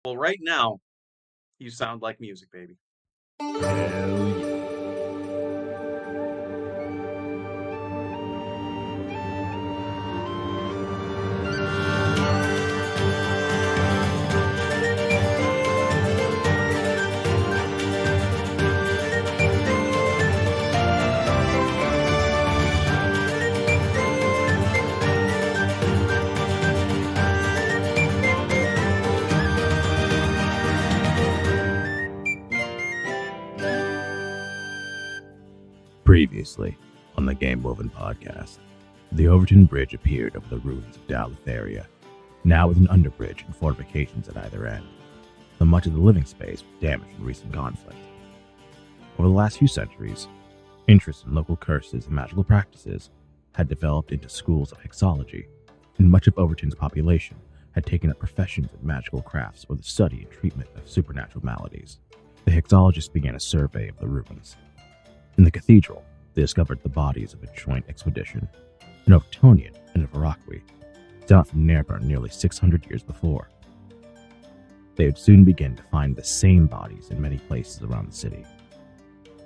Well, right now, you sound like music, baby. Hell yeah. Previously, on the Game Woven podcast, the Overton Bridge appeared over the ruins of Dalith, now with an underbridge and fortifications at either end, though much of the living space was damaged in recent conflict. Over the last few centuries, interest in local curses and magical practices had developed into schools of hexology, and much of Overton's population had taken up professions in magical crafts or the study and treatment of supernatural maladies. The hexologists began a survey of the ruins. In the cathedral, they discovered the bodies of a joint expedition, an Overtonian and a Varakwi, down from Nairburn nearly 600 years before. They would soon begin to find the same bodies in many places around the city.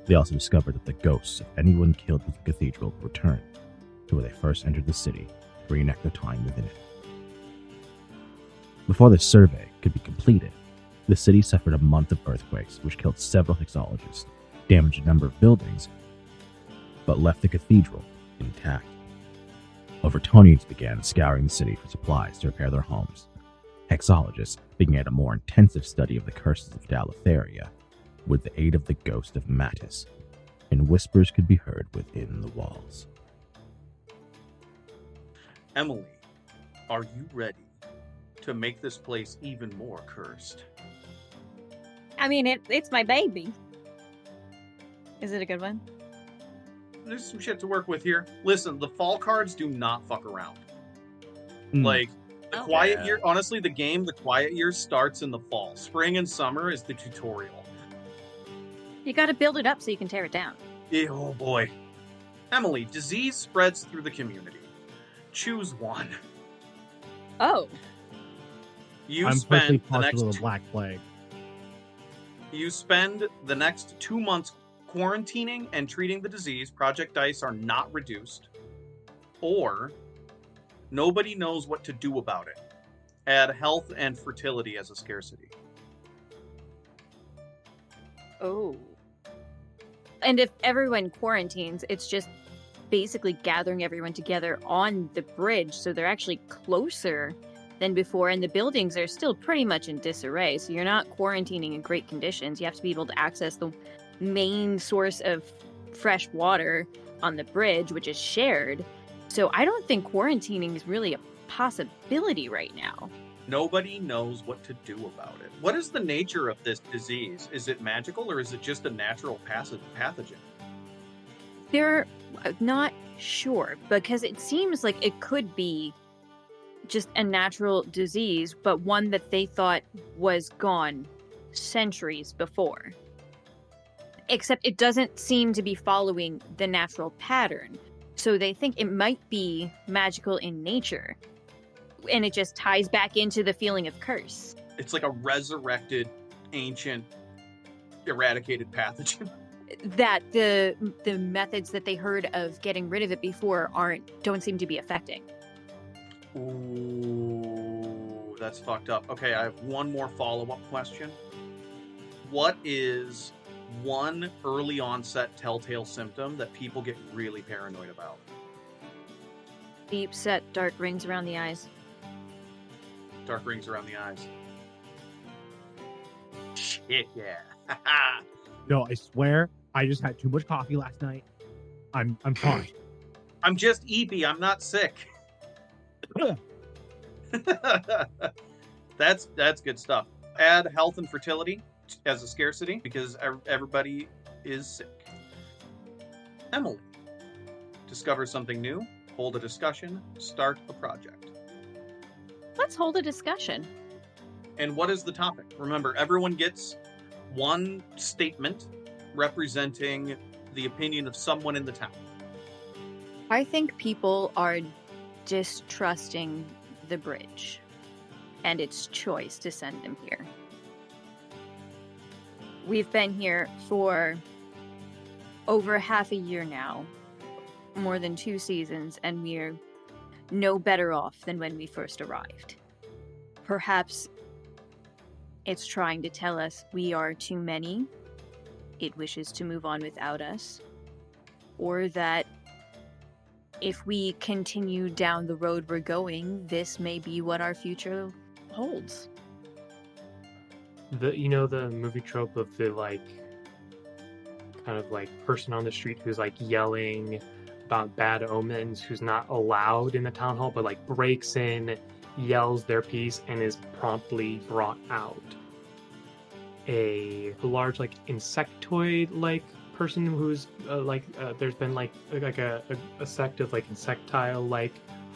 They also discovered that the ghosts of anyone killed with the cathedral returned to where they first entered the city to reenact their time within it. Before this survey could be completed, the city suffered a month of earthquakes which killed several hexologists, damaged a number of buildings, but left the cathedral intact. Overtonians began scouring the city for supplies to repair their homes. Hexologists began a more intensive study of the curses of Dalith with the aid of the ghost of Mattis, and whispers could be heard within the walls. Emily, are you ready to make this place even more cursed? I mean, it's my baby. Is it a good one? There's some shit to work with here. Listen, the fall cards do not fuck around. Like, the quiet year, honestly, the quiet year starts in the fall. Spring and summer is the tutorial. You gotta build it up so you can tear it down. Oh boy. Emily, disease spreads through the community. Choose one. Oh. I'm personally partial to the Black Plague. You spend the next 2 months quarantining and treating the disease. Project dice are not reduced. Or nobody knows what to do about it. Add health and fertility as a scarcity. Oh. And if everyone quarantines, it's just basically gathering everyone together on the bridge, so they're actually closer than before, and the buildings are still pretty much in disarray, so you're not quarantining in great conditions. You have to be able to access the main source of fresh water on the bridge, which is shared. So I don't think quarantining is really a possibility right now. Nobody knows what to do about it. What is the nature of this disease? Is it magical or is it just a natural pathogen? They're not sure, because it seems like it could be just a natural disease, but one that they thought was gone centuries before. Except it doesn't seem to be following the natural pattern. So they think it might be magical in nature. And it just ties back into the feeling of curse. It's like a resurrected, ancient, eradicated pathogen. That the methods that they heard of getting rid of it before don't seem to be affecting. Ooh, that's fucked up. Okay, I have one more follow-up question. What is one early onset telltale symptom that people get really paranoid about? Deep set dark rings around the eyes. Dark rings around the eyes. Shit, yeah. No, I swear, I just had too much coffee last night. I'm fine. I'm just eepy. I'm not sick. That's good stuff. Add health and fertility as a scarcity because everybody is sick. Emily, discover something new, hold a discussion, start a project. Let's hold a discussion. And what is the topic? Remember, everyone gets one statement representing the opinion of someone in the town. I think people are distrusting the bridge and its choice to send them here. We've been here for over half a year now, more than 2 seasons, and we're no better off than when we first arrived. Perhaps it's trying to tell us we are too many, it wishes to move on without us, or that if we continue down the road we're going, this may be what our future holds. The movie trope of the kind of person on the street who's yelling about bad omens, who's not allowed in the town hall, but breaks in, yells their piece, and is promptly brought out. A large insectoid person who's there's been a sect of insectile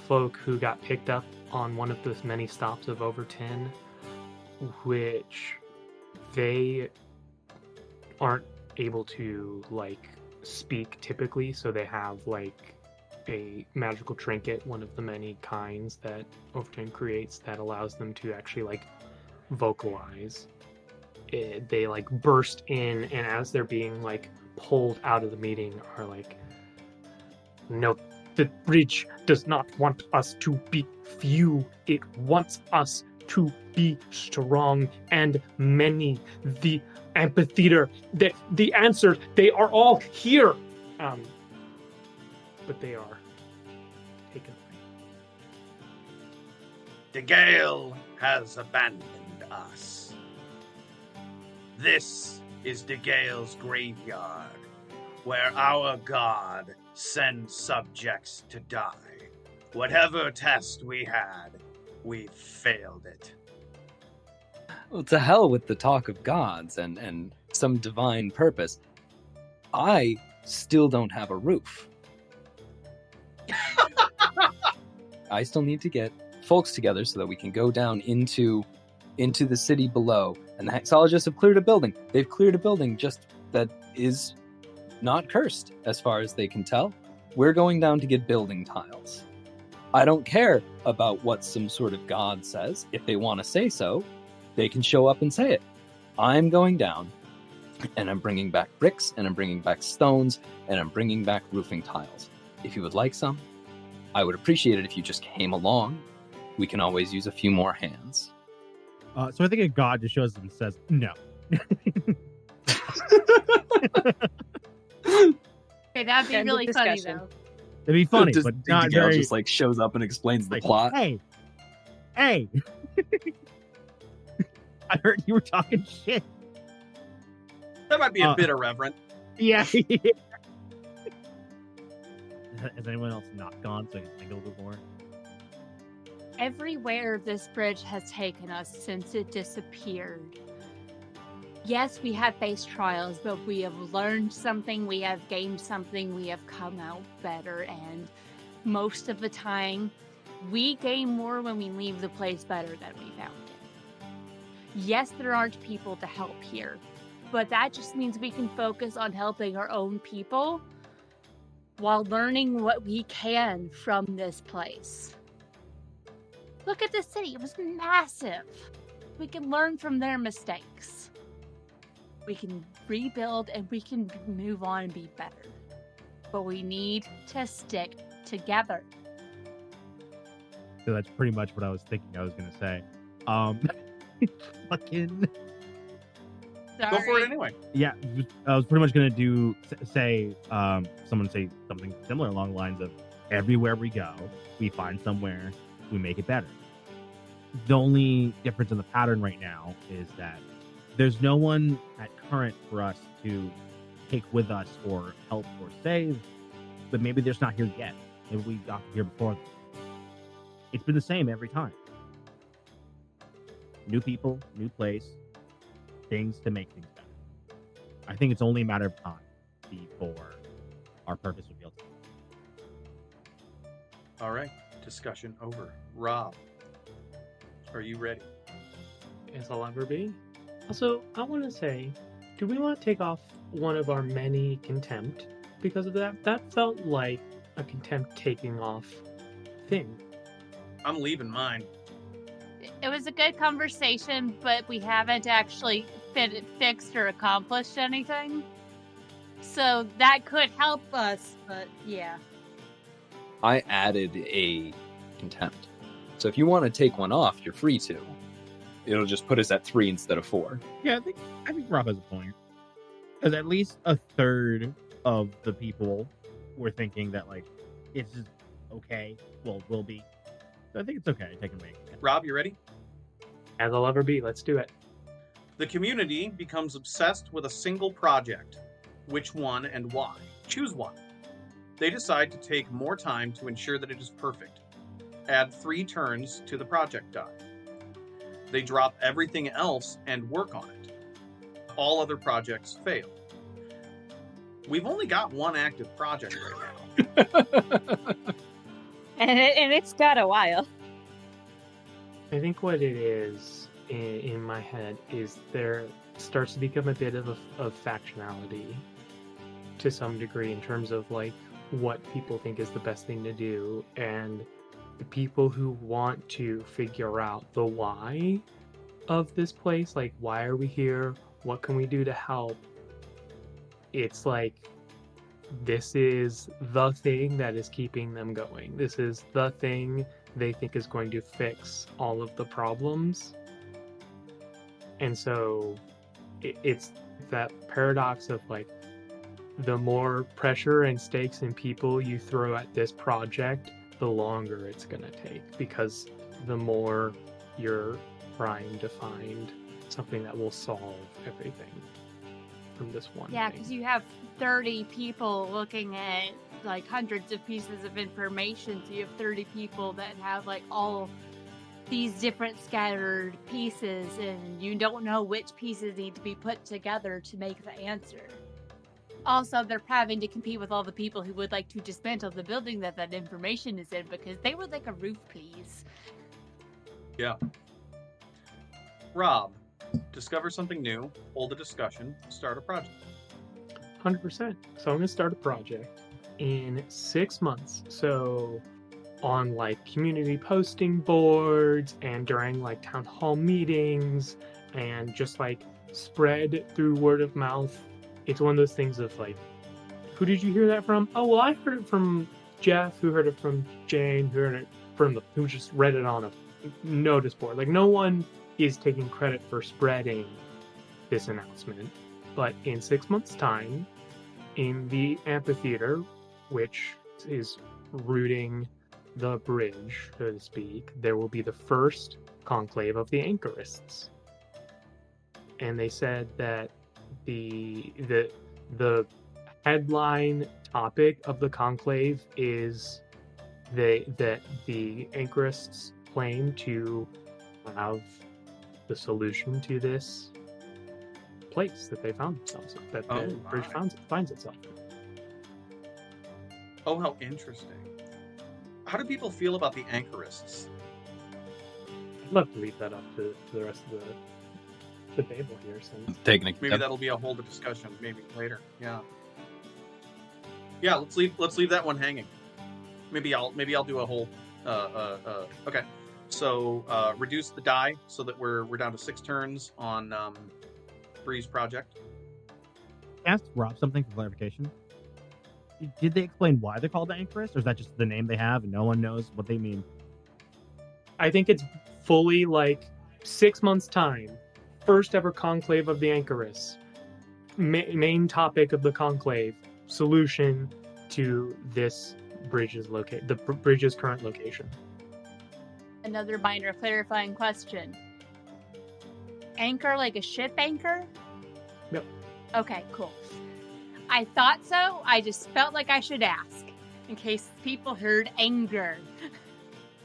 folk who got picked up on one of the many stops of Overton, which they aren't able to speak typically, so they have a magical trinket, one of the many kinds that Overton creates, that allows them to actually vocalize. They burst in, and as they're being pulled out of the meeting are no, the bridge does not want us to be few, it wants us to be strong and many. The amphitheater, the answers, they are all here, but they are taken away. The Gale has abandoned us. This is the Gale's graveyard, where our god sends subjects to die. Whatever test we had, we failed it. Well, to hell with the talk of gods and some divine purpose. I still don't have a roof. I still need to get folks together so that we can go down into the city below. And the hexologists have cleared a building. They've cleared a building just that is not cursed, as far as they can tell. We're going down to get building tiles. I don't care about what some sort of god says. If they want to say so, they can show up and say it. I'm going down, and I'm bringing back bricks, and I'm bringing back stones, and I'm bringing back roofing tiles. If you would like some, I would appreciate it if you just came along. We can always use a few more hands. So I think a god just shows up and says, no. Okay, that'd be End of really funny, discussion. though. It'd be funny, Just but not Gale very... just shows up and explains the plot. Hey! I heard you were talking shit. That might be a bit irreverent. Yeah. Has anyone else not gone so I can think a little bit more? Everywhere this bridge has taken us since it disappeared. Yes, we have faced trials, but we have learned something, we have gained something, we have come out better, and most of the time, we gain more when we leave the place better than we found it. Yes, there aren't people to help here, but that just means we can focus on helping our own people while learning what we can from this place. Look at the city, it was massive. We can learn from their mistakes. We can rebuild and we can move on and be better. But we need to stick together. So that's pretty much what I was thinking I was going to say. Fucking... Go for it anyway. Yeah, I was pretty much going to say someone say something similar along the lines of, everywhere we go, we find somewhere, we make it better. The only difference in the pattern right now is that there's no one at current for us to take with us or help or save, but maybe they're just not here yet. Maybe we got here before them. It's been the same every time. New people, new place, things to make things better. I think it's only a matter of time before our purpose will be able to. All right, discussion over. Rob, are you ready? Guess I'll ever be. Also, I want to say, do we want to take off one of our many contempt because of that? That felt like a contempt taking off thing. I'm leaving mine. It was a good conversation, but we haven't actually fixed or accomplished anything. So that could help us, but yeah. I added a contempt. So if you want to take one off, you're free to. It'll just put us at 3 instead of 4. Yeah, I think Rob has a point. Because at least a third of the people were thinking that, like, it's just okay. Well, will be. So I think it's okay. Take a break. Rob, you ready? As I'll ever be. Let's do it. The community becomes obsessed with a single project. Which one and why? Choose one. They decide to take more time to ensure that it is perfect. Add 3 turns to the project die. They drop everything else and work on it. All other projects fail. We've only got one active project right now. And it's got a while. I think what it is in my head is there starts to become a bit of factionality to some degree in terms of like what people think is the best thing to do, and the people who want to figure out the why of this place, like why are we here, what can we do to help, it's like this is the thing that is keeping them going. This is the thing they think is going to fix all of the problems. And so it's that paradox of like, the more pressure and stakes and people you throw at this project, the longer it's going to take, because the more you're trying to find something that will solve everything from this one Yeah, thing. because you have 30 people looking at like hundreds of pieces of information, so you have 30 people that have like all these different scattered pieces, and you don't know which pieces need to be put together to make the answer. Also, they're having to compete with all the people who would like to dismantle the building that information is in, because they would like a roof, please. Yeah. Rob, discover something new, hold a discussion, start a project. 100%. So I'm going to start a project in 6 months. So on like community posting boards and during like town hall meetings and just like spread through word of mouth. It's one of those things of like, who did you hear that from? Oh, well, I heard it from Jeff, who heard it from Jane, who heard it from who just read it on a notice board. Like, no one is taking credit for spreading this announcement. But in 6 months' time, in the amphitheater, which is rooting the bridge, so to speak, there will be the first conclave of the anchorists. And they said that the headline topic of the conclave is that the anchorists claim to have the solution to this place that they found themselves in, that the bridge finds itself in. Oh, how interesting. How do people feel about the anchorists? I'd love to leave that up to the rest of the table here. Since Taking a Maybe that'll be a whole discussion, maybe later. Yeah. Yeah, let's leave that one hanging. Maybe I'll do a whole okay. So reduce the die so that we're down to 6 turns on Bree's project. Ask Rob something for clarification. Did they explain why they're called the Anchorists, or is that just the name they have and no one knows what they mean? I think it's fully like 6 months' time. First ever conclave of the anchorists. Main topic of the conclave: solution to this bridge's the bridge's current location. Another minor clarifying question. Anchor like a ship anchor? Yep. Okay, cool. I thought so. I just felt like I should ask in case people heard anger.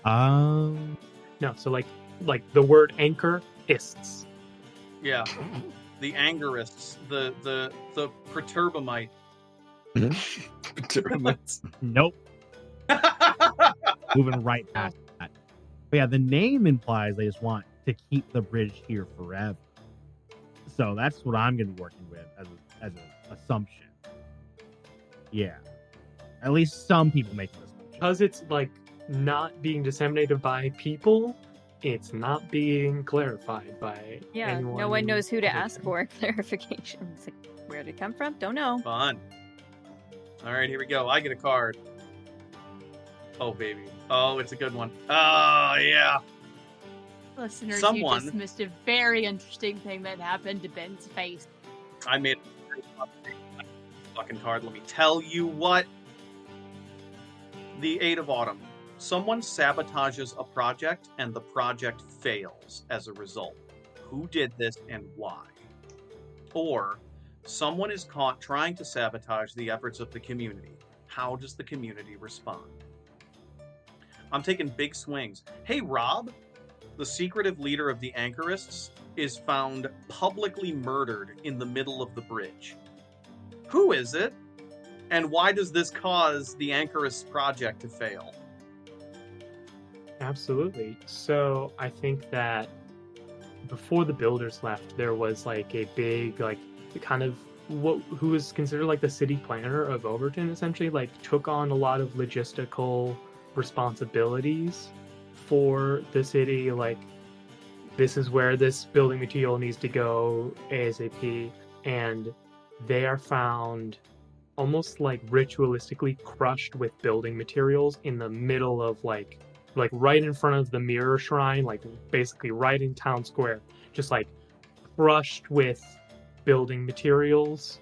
No, so like the word anchor ists. Yeah. The angerists, the perturbamite. Nope. Moving right past that. But yeah, the name implies they just want to keep the bridge here forever. So that's what I'm going to be working with as an assumption. Yeah. At least some people make this assumption. Because it's like not being disseminated by people, it's not being clarified by Yeah, anyone. no one knows who to other ask than- for clarification. It's like, where did it come from? Don't know. Fun. All right, here we go. I get a card. Oh, baby. Oh, it's a good one. Oh, yeah. Listeners, Someone- you just missed a very interesting thing that happened to Ben's face. I made a fucking card. Let me tell you what. The 8 of Autumn. Someone sabotages a project and the project fails as a result. Who did this and why? Or someone is caught trying to sabotage the efforts of the community. How does the community respond? I'm taking big swings. Hey, Rob, the secretive leader of the Anchorists, is found publicly murdered in the middle of the bridge. Who is it? And why does this cause the Anchorists project to fail? Absolutely. So I think that before the builders left, there was like a big, like, kind of who was considered like the city planner of Overton, essentially, like took on a lot of logistical responsibilities for the city. Like, this is where this building material needs to go ASAP, and they are found almost like ritualistically crushed with building materials in the middle of like right in front of the mirror shrine, like basically right in town square, just like crushed with building materials.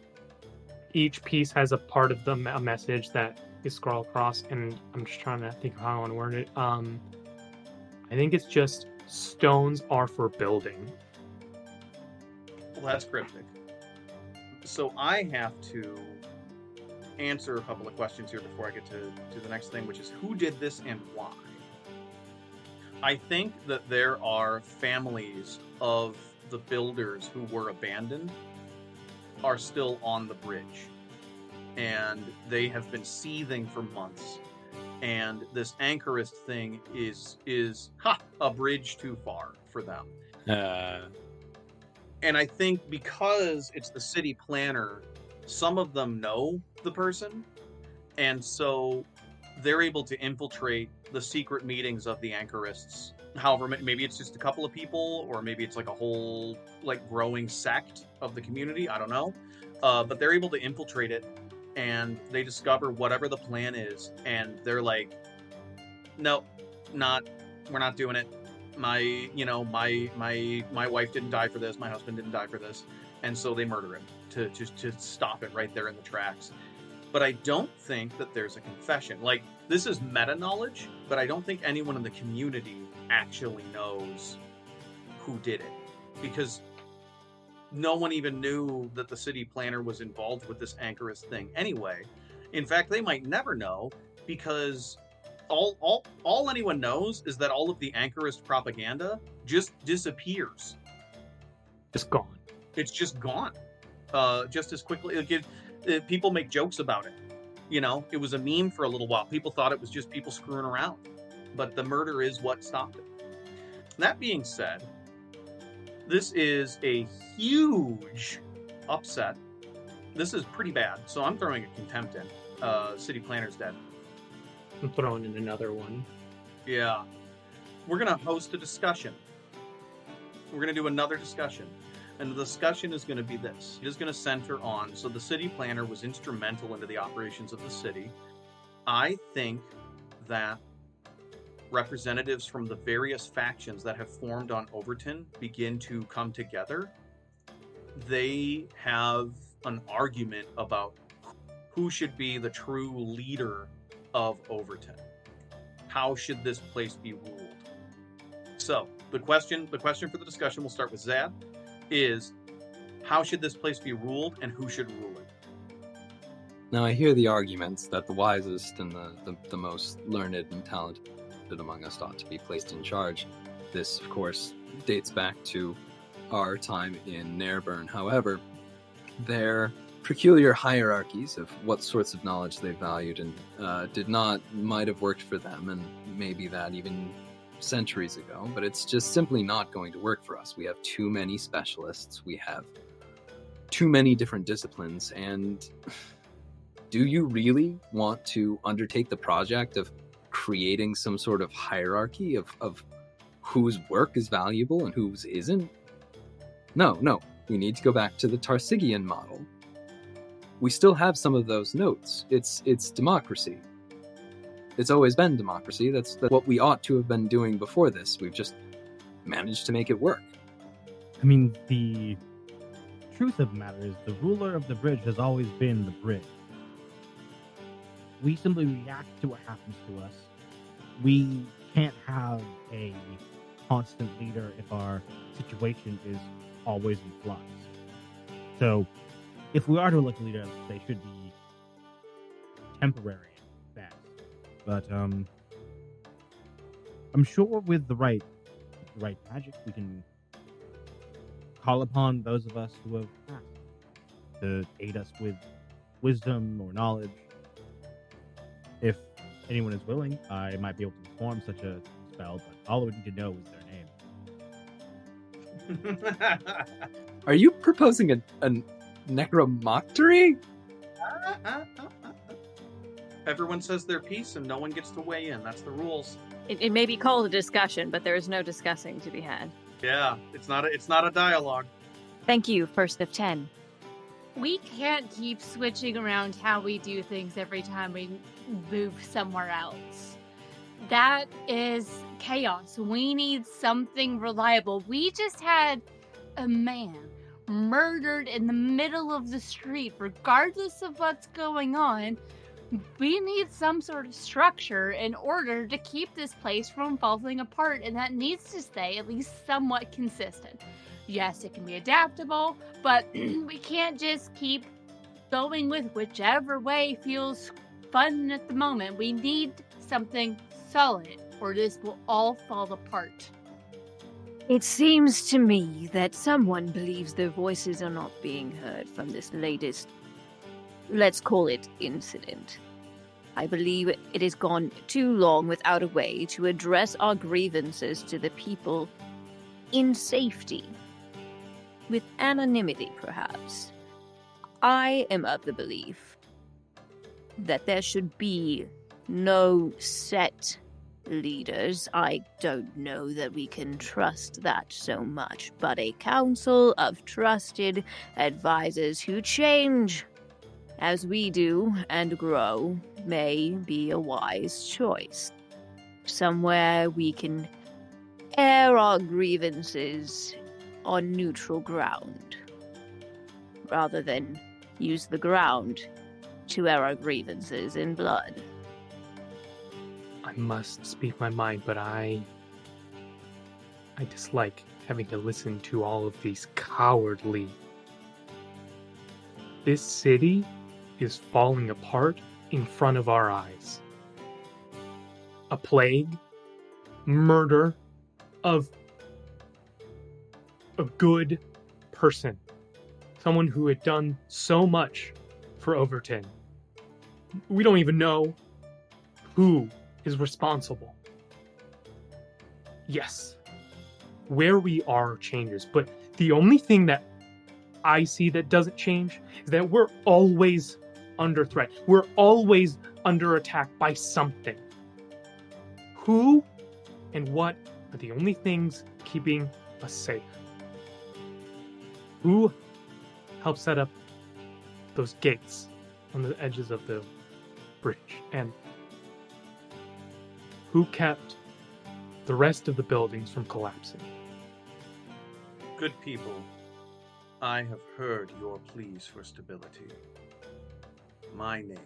Each piece has a part of a message that is scrawled across, and I'm just trying to think of how I want to word it. I think it's just stones are for building. Well, that's cryptic. So I have to answer a couple of questions here before I get to the next thing, which is who did this and why? I think that there are families of the builders who were abandoned are still on the bridge, and they have been seething for months, and this Anchorist thing is a bridge too far for them. And I think because it's the city planner, some of them know the person, and so they're able to infiltrate the secret meetings of the Anchorists. However, maybe it's just a couple of people, or maybe it's like a whole like growing sect of the community. I don't know. But they're able to infiltrate it, and they discover whatever the plan is, and they're like, "No, we're not doing it. My wife didn't die for this. My husband didn't die for this," and so they murder him to stop it right there in the tracks. But I don't think that there's a confession. Like, this is meta knowledge, but I don't think anyone in the community actually knows who did it, because no one even knew that the city planner was involved with this Anchorist thing anyway. In fact, they might never know, because all anyone knows is that all of the Anchorist propaganda just disappears. Just gone. It's just gone. Just as quickly. People make jokes about it. You know, it was a meme for a little while. People thought it was just people screwing around, but the murder is what stopped it. That being said, this is a huge upset. This is pretty bad, so I'm throwing a contempt in. City planner's dead. I'm throwing in another one. Yeah. We're going to host a discussion. We're going to do another discussion. And the discussion is going to be this. It is going to center on, so the city planner was instrumental into the operations of the city. I think that representatives from the various factions that have formed on Overton begin to come together. They have an argument about who should be the true leader of Overton. How should this place be ruled? So the question for the discussion, we'll start with Zad, is how should this place be ruled and who should rule it? Now, I hear the arguments that the wisest and the most learned and talented among us ought to be placed in charge. This, of course, dates back to our time in Nairburn. However, their peculiar hierarchies of what sorts of knowledge they valued and might have worked for them, and maybe that even centuries ago, but it's just simply not going to work for us. We have too many specialists, we have too many different disciplines, and do you really want to undertake the project of creating some sort of hierarchy of whose work is valuable and whose isn't? No. We need to go back to the Tarsigian model. We still have some of those notes. It's democracy. It's always been democracy. That's what we ought to have been doing before this. We've just managed to make it work. I mean, the truth of the matter is the ruler of the bridge has always been the bridge. We simply react to what happens to us. We can't have a constant leader if our situation is always in flux. So, if we are to elect a leader, they should be temporary at best. But I'm sure with the right magic, we can call upon those of us who have passed to aid us with wisdom or knowledge. If anyone is willing, I might be able to perform such a spell, but all we need to know is their name. Are you proposing a necromoctory? Everyone says their piece and no one gets to weigh in. That's the rules. It may be called a discussion, but there is no discussing to be had. Yeah, it's not a dialogue. Thank you, first of 10. We can't keep switching around how we do things every time we move somewhere else. That is chaos. We need something reliable. We just had a man murdered in the middle of the street, regardless of what's going on. We need some sort of structure in order to keep this place from falling apart, and that needs to stay at least somewhat consistent. Yes, it can be adaptable, but we can't just keep going with whichever way feels fun at the moment. We need something solid, or this will all fall apart. It seems to me that someone believes their voices are not being heard from this latest, let's call it, incident. I believe it has gone too long without a way to address our grievances to the people in safety. With anonymity, perhaps. I am of the belief that there should be no set leaders. I don't know that we can trust that so much, but a council of trusted advisors who change as we do and grow may be a wise choice. Somewhere we can air our grievances on neutral ground, rather than use the ground to air our grievances in blood. I must speak my mind, but I dislike having to listen to all of these cowardly. This city is falling apart in front of our eyes. A plague, murder of a good person, someone who had done so much for Overton. We don't even know who is responsible. Yes, where we are changes, but the only thing that I see that doesn't change is that we're always under threat. We're always under attack by something. Who and what are the only things keeping us safe? Who helped set up those gates on the edges of the bridge? And who kept the rest of the buildings from collapsing? Good people, I have heard your pleas for stability. My name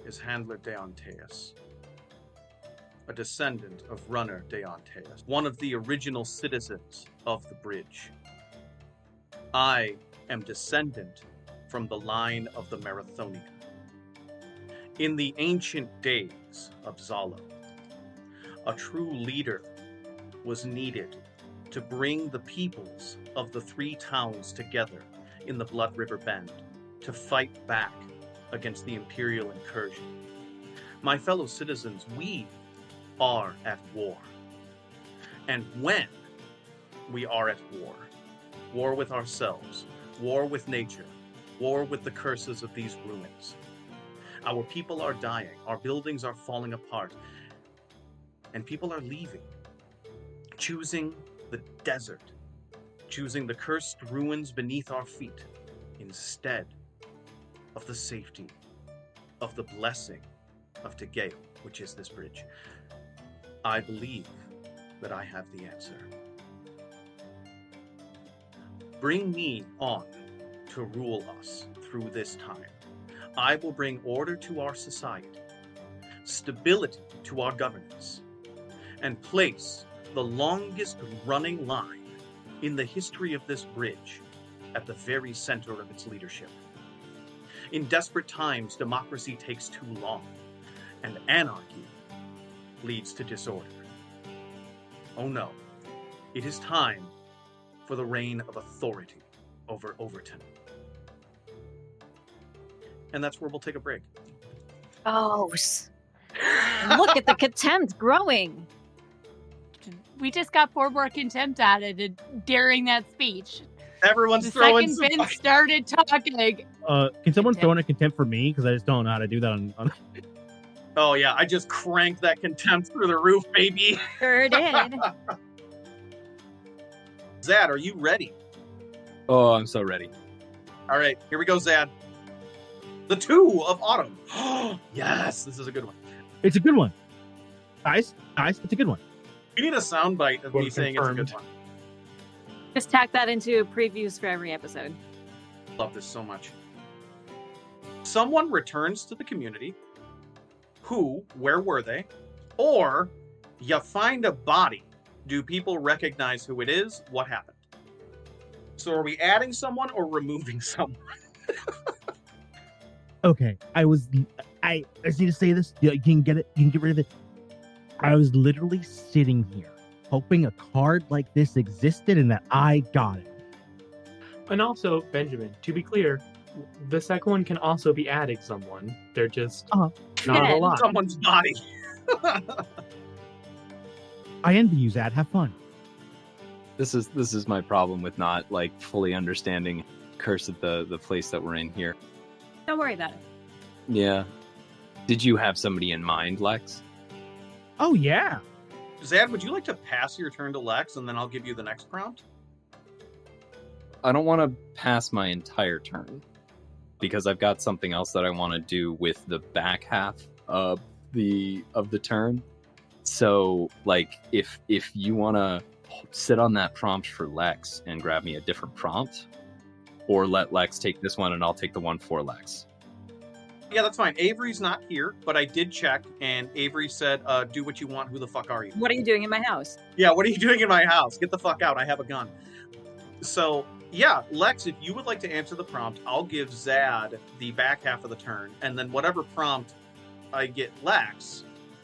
is Handler Deonteus, a descendant of Runner Deonteus, one of the original citizens of the bridge. I am descendant from the line of the Marathonia. In the ancient days of Zalo, a true leader was needed to bring the peoples of the three towns together in the Blood River Bend to fight back against the Imperial incursion. My fellow citizens, we are at war. And when we are at war with ourselves, war with nature, war with the curses of these ruins, our people are dying, our buildings are falling apart, and people are leaving. choosing the desert, choosing the cursed ruins beneath our feet instead of the safety of the blessing of Tegeo, which is this bridge. I believe that I have the answer. Bring me on to rule us through this time. I will bring order to our society, stability to our governance, and place the longest running line in the history of this bridge at the very center of its leadership. In desperate times, democracy takes too long, and anarchy leads to disorder. Oh no, it is time for the reign of authority over Overton. And that's where we'll take a break. Oh, look at the contempt growing. We just got 4 more contempt added during that speech. Everyone's The throwing second Ben started talking. Can someone throw in a contempt for me? Because I just don't know how to do that on... Oh yeah, I just cranked that contempt through the roof, baby. Sure did. Zad, are you ready? Oh, I'm so ready. All right, here we go, Zad. The 2 of autumn. Yes, this is a good one. It's a good one. Guys, it's a good one. We need a soundbite of me Well saying it's a good confirmed. one. Just tack that into previews for every episode. Love this so much. Someone returns to the community. Who, where were they? Or you find a body. Do people recognize who it is? What happened? So are we adding someone or removing someone? Okay, I just need to say this. You can get it. You can get rid of it. I was literally sitting here hoping a card like this existed and that I got it. And also, Benjamin, to be clear, the second one can also be adding someone. They're just not Yeah. a lot. Someone's body. I envy you, Zad. Have fun. This is my problem with not like fully understanding Curse of the place that we're in here. Don't worry about it. Yeah. Did you have somebody in mind, Lex? Oh yeah. Zad, would you like to pass your turn to Lex and then I'll give you the next prompt? I don't want to pass my entire turn because I've got something else that I want to do with the back half of the turn. So, like, if you want to sit on that prompt for Lex and grab me a different prompt, or let Lex take this one and I'll take the one for Lex. Yeah, that's fine. Avery's not here, but I did check, and Avery said, do what you want. Who the fuck are you? What are you doing in my house? Yeah, what are you doing in my house? Get the fuck out. I have a gun. So, yeah, Lex, if you would like to answer the prompt, I'll give Zad the back half of the turn, and then whatever prompt I get Lex,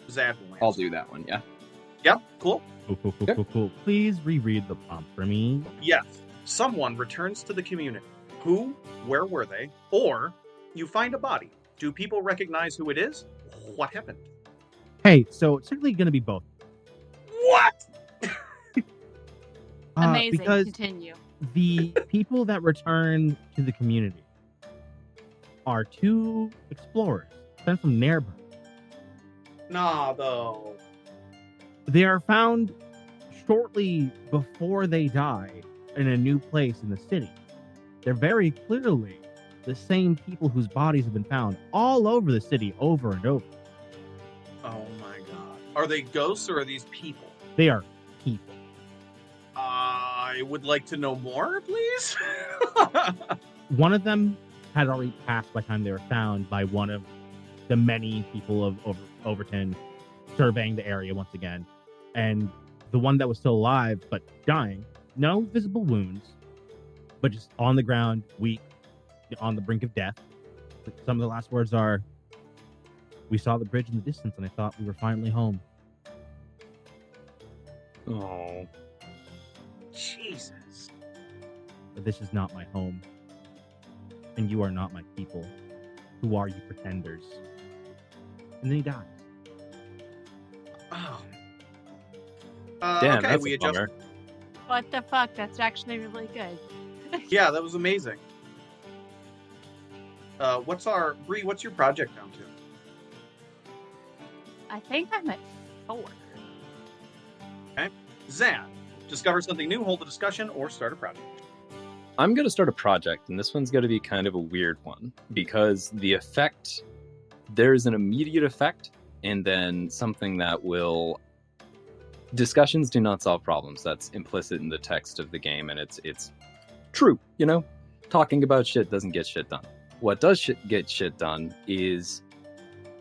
Zad will answer. I'll do that one, yeah. Yeah, cool. Cool. Please reread the prompt for me. Yes. Someone returns to the community. Who, where were they? Or you find a body. Do people recognize who it is? What happened? Hey, so it's certainly going to be both. What? Amazing. Because Continue. the people that return to the community are 2 explorers sent from Nairburn. Nah, though. They are found shortly before they die in a new place in the city. They're very clearly the same people whose bodies have been found all over the city over and over. Oh my god. Are they ghosts or are these people? They are people. I would like to know more, please. One of them had already passed by the time they were found by one of the many people of Overton surveying the area once again. And the one that was still alive but dying, no visible wounds, but just on the ground, weak, on the brink of death. Some of the last words are, "We saw the bridge in the distance and I thought we were finally home." Oh. Jesus. But this is not my home. And you are not my people. Who are you pretenders? And then he dies. Oh. Damn, okay, that's we a adjust. bummer. What the fuck? That's actually really good. Yeah, that was amazing. Bree, what's your project down to? I think I'm at 4. Zan, discover something new, hold a discussion, or start a project. I'm going to start a project, and this one's going to be kind of a weird one because the effect, there's an immediate effect, and then something that will. Discussions do not solve problems. That's implicit in the text of the game, and it's true. You know, talking about shit doesn't get shit done. What does get shit done is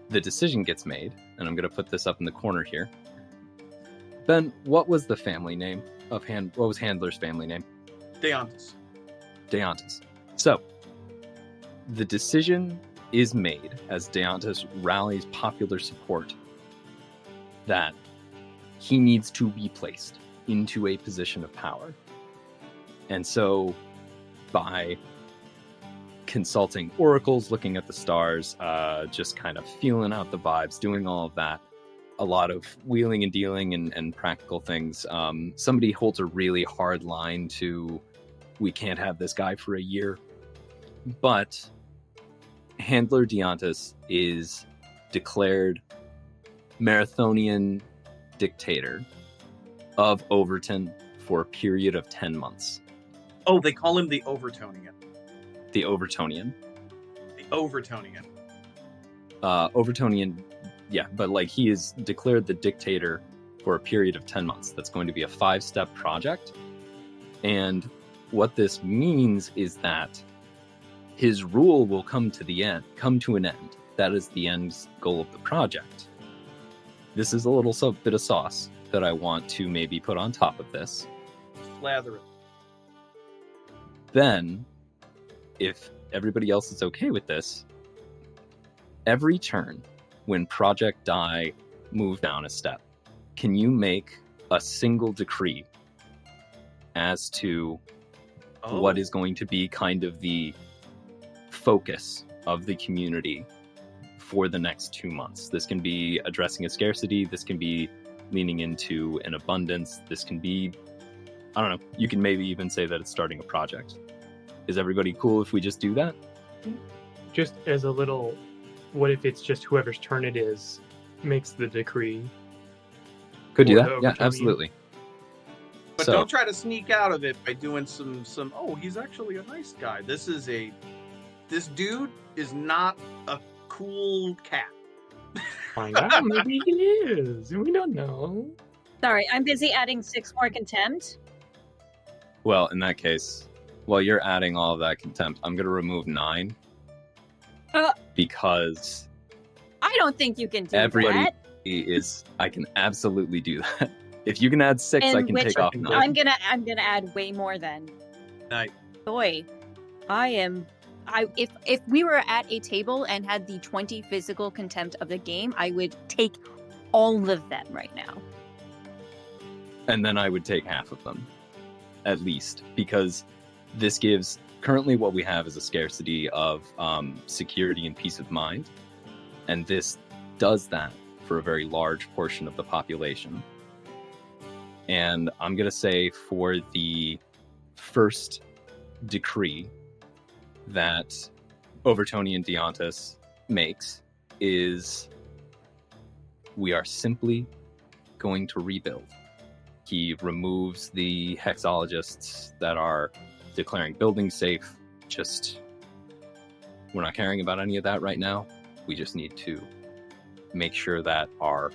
the decision gets made, and I'm going to put this up in the corner here. Ben, what was the family name of what was Handler's family name? Deontis. So, the decision is made as Deontis rallies popular support that he needs to be placed into a position of power. And so, by consulting oracles, looking at the stars, just kind of feeling out the vibes, doing all of that, a lot of wheeling and dealing and practical things. Somebody holds a really hard line to, we can't have this guy for a year. But Handler Deontis is declared Marathonian dictator of Overton for a period of 10 months. Oh, they call him the Overtonian. The Overtonian. Overtonian, yeah, but like he is declared the dictator for a period of 10 months. That's going to be a 5-step project. And what this means is that his rule will come to an end. That is the end goal of the project. This is a little bit of sauce that I want to maybe put on top of this. Slather it. Then, if everybody else is okay with this, every turn when Project Die move down a step, can you make a single decree as to what is going to be kind of the focus of the community for the next 2 months? This can be addressing a scarcity. This can be leaning into an abundance. This can be, I don't know, you can maybe even say that it's starting a project. Is everybody cool if we just do that? Just as a little, what if it's just whoever's turn it is makes the decree? Could do Or that. the Yeah, Overtonian. absolutely. But So- don't try to sneak out of it by doing some, oh, he's actually a nice guy. This dude is not a cool cat. Find out, maybe he is. We don't know. Sorry, I'm busy adding 6 more contempt. Well, in that case, while you're adding all of that contempt, I'm going to remove 9. Because I don't think you can do everybody that. I can absolutely do that. If you can add 6, I In can which take off 9. I'm gonna add way more then. Nice. Boy, if we were at a table and had the 20 physical contempt of the game, I would take all of them right now. And then I would take half of them, at least, because this gives, currently what we have is a scarcity of security and peace of mind, and this does that for a very large portion of the population. And I'm going to say for the first decree that Overtonian Deontis makes is we are simply going to rebuild. He removes the hexologists that are declaring buildings safe. We're not caring about any of that right now. We just need to make sure that our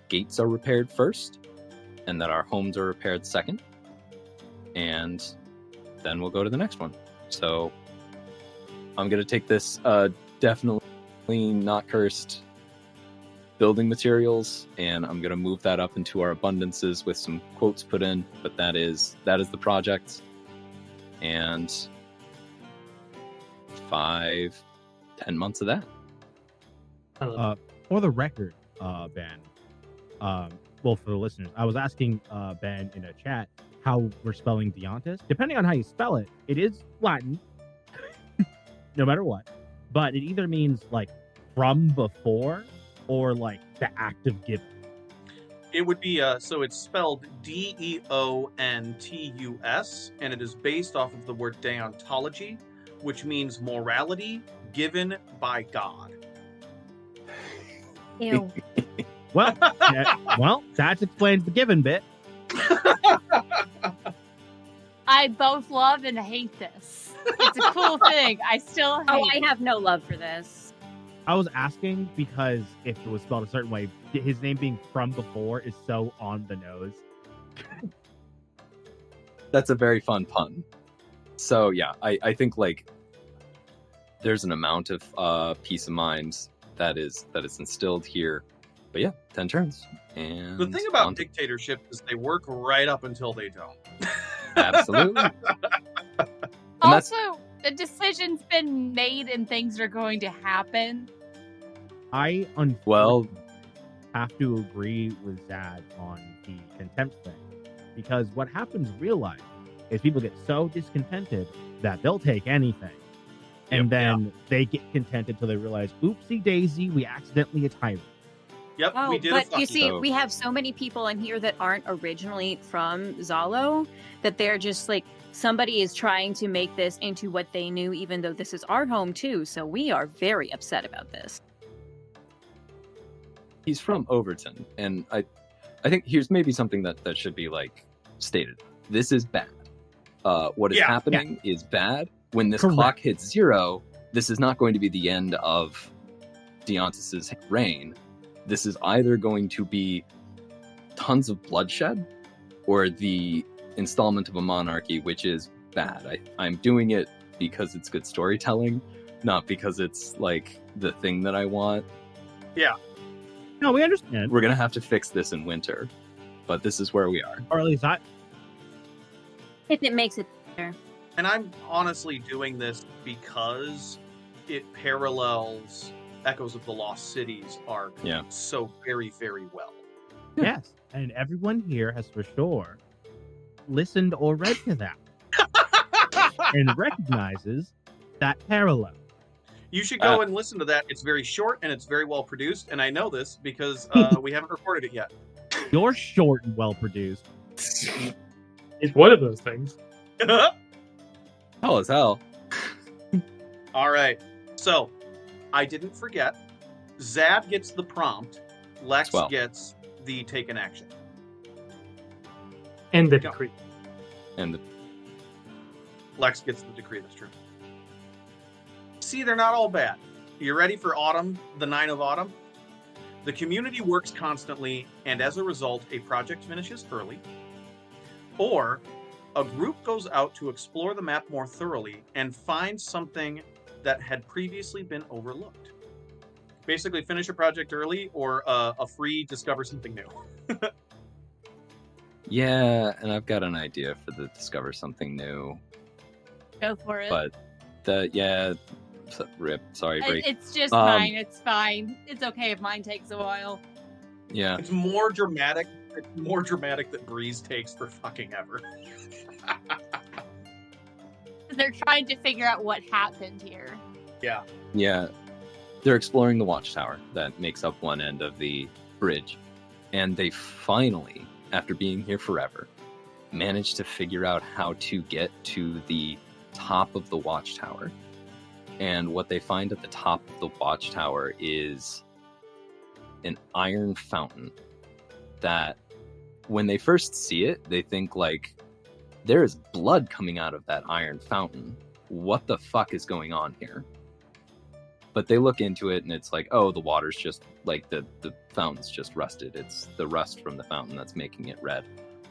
gates are repaired first and that our homes are repaired second. And then we'll go to the next one. So I'm going to take this definitely not cursed building materials, and I'm going to move that up into our abundances with some quotes put in, but that is the project. And 5-10 months of that. I love For the record, Ben, well, for the listeners, I was asking Ben in a chat how we're spelling Deontis. Depending on how you spell it, it is Latin, no matter what. But it either means like from before or like the act of giving. It would be, so it's spelled Deontus, and it is based off of the word deontology, which means morality given by God. Ew. Well, well, that explains the given bit. I both love and hate this. It's a cool thing. I still hate Oh, I have no love for this. I was asking because if it was spelled a certain way, his name being from before is so on the nose. That's a very fun pun. So yeah, I think like there's an amount of peace of mind that is instilled here. But yeah, 10 turns. And The thing about dictatorship is they work right up until they don't. Absolutely. Also, the decision's been made and things are going to happen. I Well, have to agree with Zad on the contempt thing. Because what happens in real life is people get so discontented that they'll take anything. And then they get contented till they realize, oopsie daisy, we accidentally a tyrant. Yep, Oh, we did. but you see, So- we have so many people in here that aren't originally from Zalo that they're just like, somebody is trying to make this into what they knew, even though this is our home too. So we are very upset about this. he's from Overton, and I think here's maybe something that should be like stated. This is bad. What is happening is bad. When this clock hits 0, this is not going to be the end of Deontis's reign. This is either going to be tons of bloodshed or the installment of a monarchy, which is bad. I'm doing it because it's good storytelling, not because it's like the thing that I want. No, we understand. We're going to have to fix this in winter, but this is where we are. Or at least I... If it makes it better. And I'm honestly doing this because it parallels Echoes of the Lost Cities arc so very, very well. Yes, and everyone here has for sure listened or read to that and recognizes that parallel. You should go and listen to that. It's very short and it's very well produced, and I know this because we haven't recorded it yet. You're short and well produced. It's one of those things. Hell as hell. All right. So, I didn't forget. Zad gets the prompt. Lex gets the taken action. And the decree. And Lex gets the decree. That's true. See, they're not all bad. You ready for autumn, the 9 of autumn? The community works constantly, and as a result, a project finishes early. Or a group goes out to explore the map more thoroughly and finds something that had previously been overlooked. Basically, finish a project early or a free discover something new. yeah, and I've got an idea for the discover something new. Go for it. But rip. Sorry, break. It's just mine. It's fine. It's okay if mine takes a while. Yeah. It's more dramatic. It's more dramatic that Breeze takes for fucking ever. They're trying to figure out what happened here. Yeah. Yeah. They're exploring the watchtower that makes up one end of the bridge. And they finally, after being here forever, managed to figure out how to get to the top of the watchtower. And what they find at the top of the watchtower is an iron fountain that when they first see it, they think like, there is blood coming out of that iron fountain. What the fuck is going on here? But they look into it and it's like, oh, the water's just like the fountain's just rusted. It's the rust from the fountain that's making it red.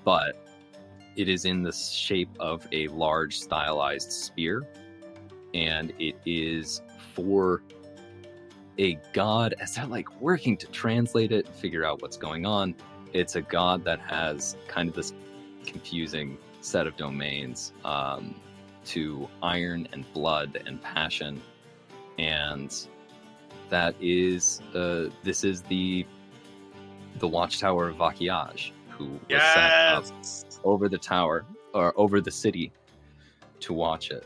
But it is in the shape of a large stylized spear. And it is for a god, as they're like working to translate it and figure out what's going on. It's a god that has kind of this confusing set of domains to iron and blood and passion. And that is this is the watchtower of Vakiaj, who was set up over the tower or over the city to watch it.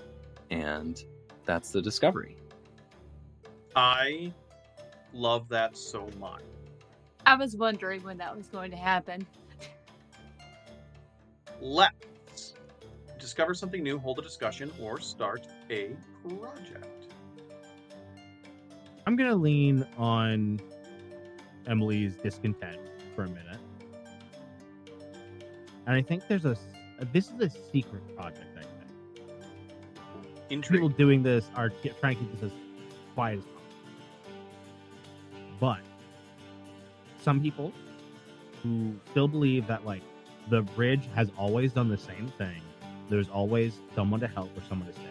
And that's the discovery. I love that so much. I was wondering when that was going to happen. Let's discover something new, hold a discussion, or start a project. I'm going to lean on Emily's discontent for a minute. And I think this is a secret project, I think. Intrigue. People doing this are trying to keep this as quiet as possible. But some people who still believe that, like, the bridge has always done the same thing. There's always someone to help or someone to save.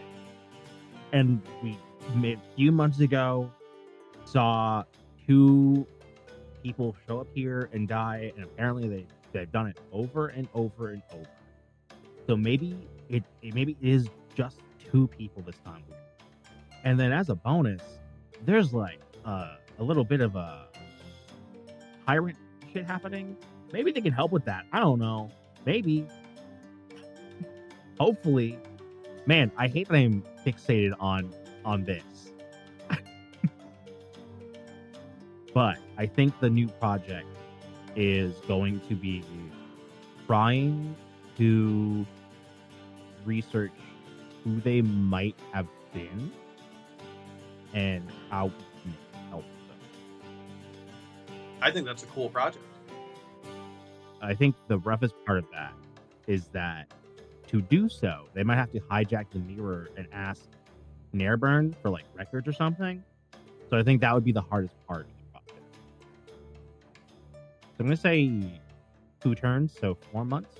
And we, a few months ago, saw 2 people show up here and die, and apparently they've done it over and over and over. So maybe it is just 2 people this time. And then as a bonus, there's like a little bit of a tyrant shit happening. Maybe they can help with that. I don't know. Maybe. Hopefully. Man, I hate that I'm fixated on this. But I think the new project is going to be trying to research who they might have been and how we can help them. I think that's a cool project. I think the roughest part of that is that to do so, they might have to hijack the mirror and ask Nairburn for like records or something. So I think that would be the hardest part of the project. So I'm going to say 2 turns, so 4 months.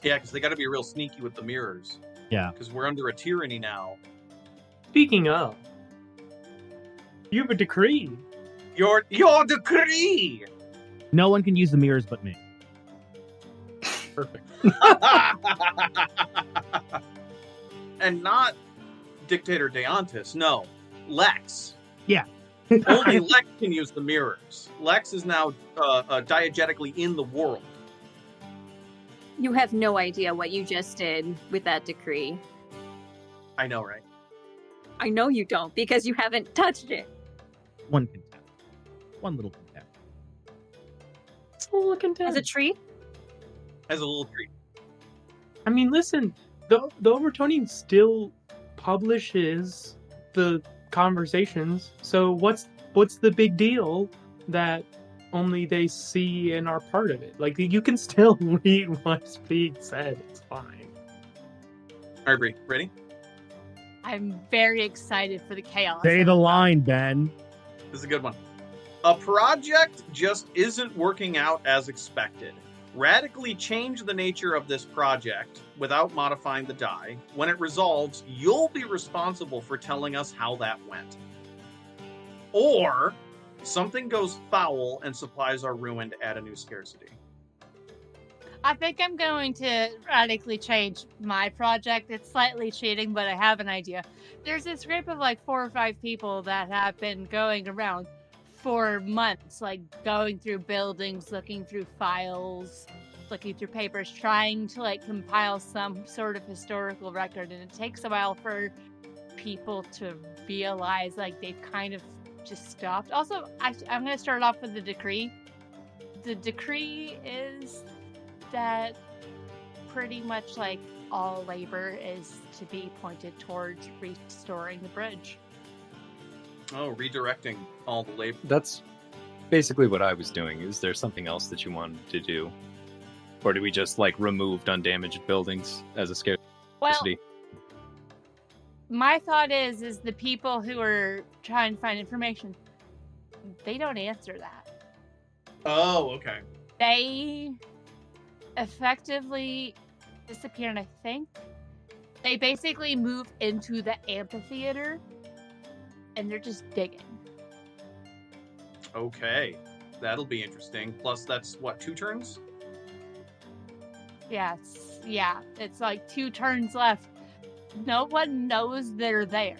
Yeah, because they got to be real sneaky with the mirrors. Yeah. Because we're under a tyranny now. Speaking of, you have a decree. Your decree! No one can use the mirrors but me. Perfect. And not Dictator Deontis, no. Lex. Yeah. Only Lex can use the mirrors. Lex is now diegetically in the world. You have no idea what you just did with that decree. I know, right? I know you don't, because you haven't touched it. One contempt. One little contempt. It's a little content. As a treat? As a little treat. I mean, listen, the Overtonian still publishes the conversations, so what's the big deal that only they see and are part of it? Like, you can still read what's being said. It's fine. All right, Bree, ready? I'm very excited for the chaos. Say the line, Ben. This is a good one. A project just isn't working out as expected. Radically change the nature of this project without modifying the die. When it resolves, you'll be responsible for telling us how that went. Or something goes foul and supplies are ruined at a new scarcity. I think I'm going to radically change my project. It's slightly cheating, but I have an idea. There's this group of like 4 or 5 people that have been going around for months, like going through buildings, looking through files, looking through papers, trying to like compile some sort of historical record. And it takes a while for people to realize like they've kind of just stopped. Also, I'm going to start off with the decree. The decree is that pretty much like all labor is to be pointed towards restoring the bridge. Oh, redirecting all the labor. That's basically what I was doing. Is there something else that you wanted to do? Or do we just, like, remove undamaged buildings as a scarcity? Well, my thought is the people who are trying to find information, they don't answer that. Oh, okay. They effectively disappear, and I think they basically move into the amphitheater, and they're just digging. Okay. That'll be interesting. Plus, that's what, 2 turns? Yeah, it's like 2 turns left. No one knows they're there.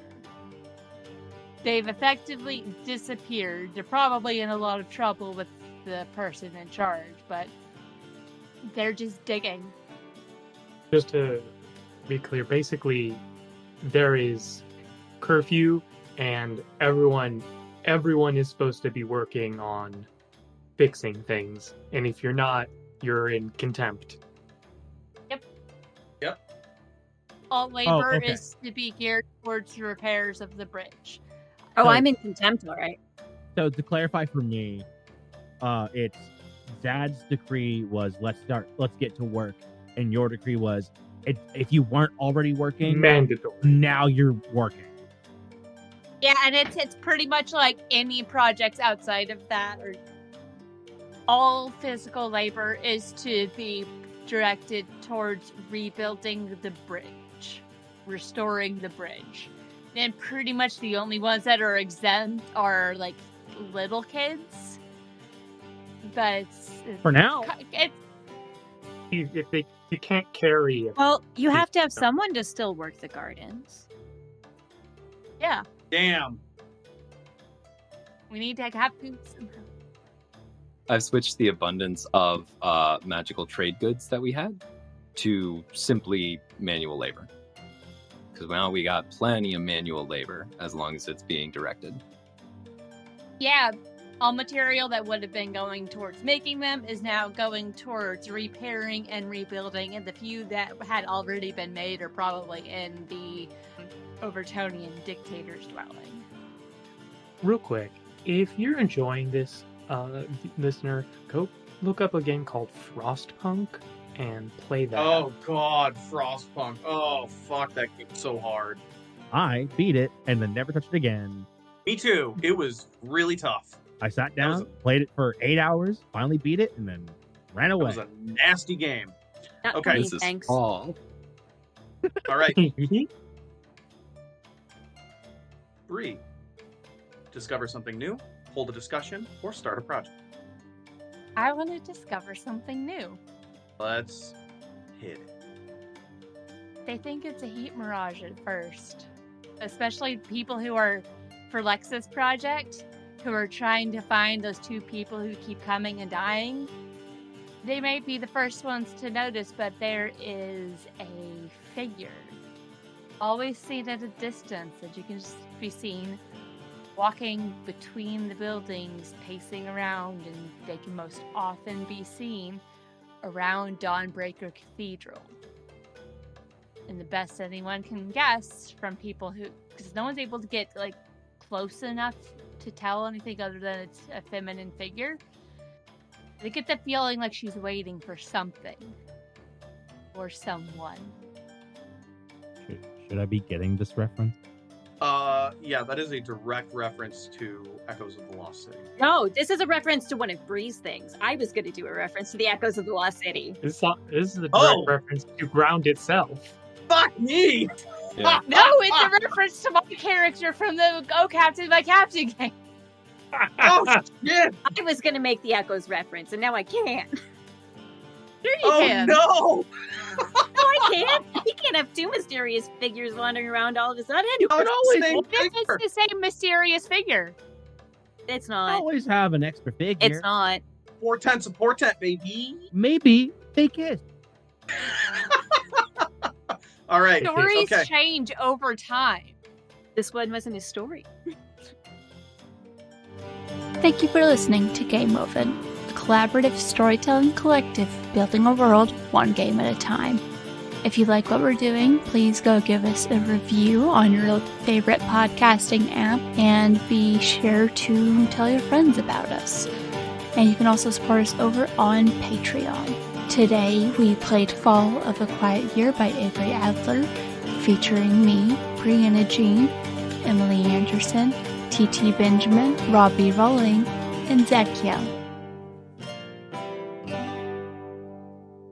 They've effectively disappeared. They're probably in a lot of trouble with the person in charge, but they're just digging. Just to be clear, basically, there is curfew, and everyone is supposed to be working on fixing things. And if you're not, you're in contempt. Yep. All labor okay. is to be geared towards the repairs of the bridge. Oh, So- I'm in contempt, all right. So to clarify for me, it's Zad's decree was let's get to work, and your decree was if you weren't already working, Mandatory. now you're working. Yeah, and it's pretty much like any projects outside of that, or all physical labor is to be directed towards rebuilding the bridge, restoring the bridge. And pretty much the only ones that are exempt are like little kids. But For now. You can't carry it. Well, you have to have someone to still work the gardens. Yeah, Damn. we need to have food somehow. I've switched the abundance of magical trade goods that we had to simply manual labor. Because now we got plenty of manual labor as long as it's being directed. Yeah, all material that would have been going towards making them is now going towards repairing and rebuilding, and the few that had already been made are probably in the Overtonian dictator's dwelling. Real quick, if you're enjoying this, listener, go look up a game called Frostpunk and play that. Oh god, Frostpunk. Oh fuck, that game's so hard. I beat it and then never touched it again. Me too. It was really tough. I sat was down, a- played it for 8 hours, finally beat it, and then ran It away. was a nasty game. Not Okay, for me, This is thanks. all. All right, 3. Discover something new, hold a discussion, or start a project. I want to discover something new. Let's hit it. They think it's a heat mirage at first, especially people who are for Lex's project, who are trying to find those 2 people who keep coming and dying. They may be the first ones to notice, but there is a figure, always seen at a distance, that you can just be seen walking between the buildings, pacing around, and they can most often be seen around Dawnbreaker Cathedral. And the best anyone can guess from people who, because no one's able to get like close enough to tell anything other than it's a feminine figure, they get the feeling like she's waiting for something or someone. Should I be getting this reference? Yeah, that is a direct reference to Echoes of the Lost City. No, this is a reference to one of Bree's things. I was going to do a reference to the Echoes of the Lost City. This is a direct Oh! reference to Ground itself. Fuck me! Yeah. No, it's a reference to my character from the Oh Captain, My Captain game. Oh shit! I was going to make the Echoes reference, and now I can't. Sure you Oh can. no! No, I can't. You can't have 2 mysterious figures wandering around all of a sudden. Same What if figure. it's the same mysterious figure? It's I not. always have an extra figure. It's not. Portent's a portent, baby. Maybe they kissed. All right. Stories Okay. change over time. This one wasn't his story. Thank you for listening to Game Oven, a collaborative storytelling collective building a world one game at a time. If you like what we're doing, please go give us a review on your favorite podcasting app and be sure to tell your friends about us. And you can also support us over on Patreon. Today we played Fall of a Quiet Year by Avery Adler, featuring me, Brianna Jean, Emily Anderson, TT Benjamin, Robbie Rowling, and Zach Yell.